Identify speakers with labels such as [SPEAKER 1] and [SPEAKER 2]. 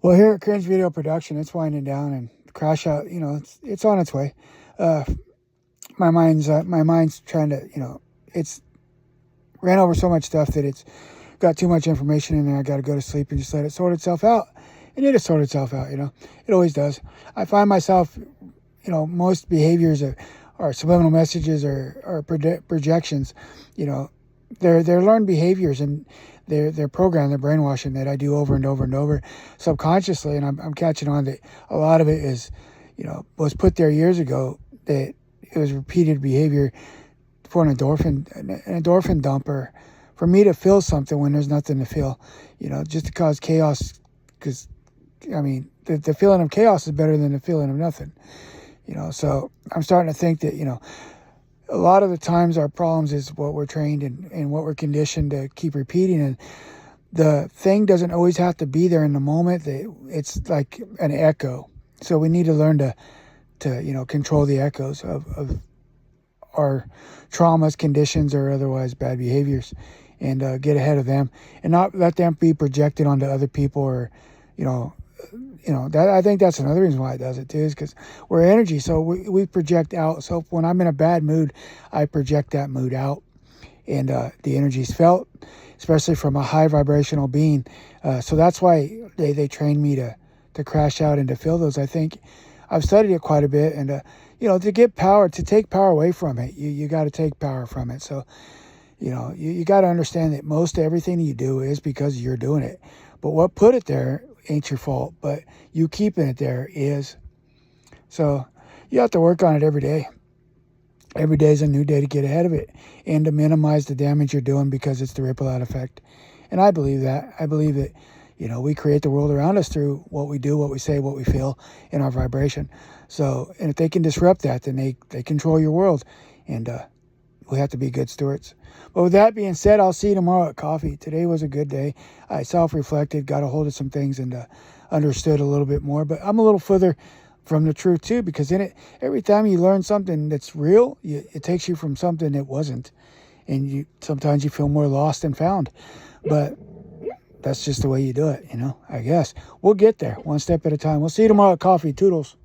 [SPEAKER 1] Well, here at Cringe Video Production, it's winding down and Crash Out. It's on its way. Uh, my mind's trying to, it's ran over so much stuff that it's got too much information in there. I got to go to sleep and just let it sort itself out. And it just sort itself out. It always does. I find myself, most behaviors are subliminal messages or projections. They're learned behaviors, and they're programmed, they're brainwashing that I do over and over and over subconsciously. And I'm catching on that a lot of it is, was put there years ago, that it was repeated behavior for an endorphin dumper, for me to feel something when there's nothing to feel, just to cause chaos. Because, the feeling of chaos is better than the feeling of nothing, So I'm starting to think that, a lot of the times our problems is what we're trained and what we're conditioned to keep repeating. And the thing doesn't always have to be there in the moment. It's like an echo. So we need to learn to control the echoes of our traumas, conditions, or otherwise bad behaviors, and get ahead of them and not let them be projected onto other people. Or, that, I think that's another reason why it does it too, is because we're energy. So we project out. So when I'm in a bad mood, I project that mood out, and the energy is felt, especially from a high vibrational being. So that's why they trained me to crash out and to feel those. I think I've studied it quite a bit, and to get power, to take power away from it, you got to take power from it. So you got to understand that most everything you do is because you're doing it. But what put it there ain't your fault, but you keeping it there is. So you have to work on it every day. Every day is a new day to get ahead of it and to minimize the damage you're doing, because it's the ripple out effect. And I believe that. I believe that, we create the world around us through what we do, what we say, what we feel, and our vibration. So, and if they can disrupt that, then they control your world. And we have to be good stewards. But with that being said, I'll see you tomorrow at coffee. Today was a good day. I self-reflected, got a hold of some things, and understood a little bit more. But I'm a little further from the truth too, because in it, every time you learn something that's real, it takes you from something that wasn't. And sometimes you feel more lost than found. But that's just the way you do it, I guess. We'll get there one step at a time. We'll see you tomorrow at coffee. Toodles.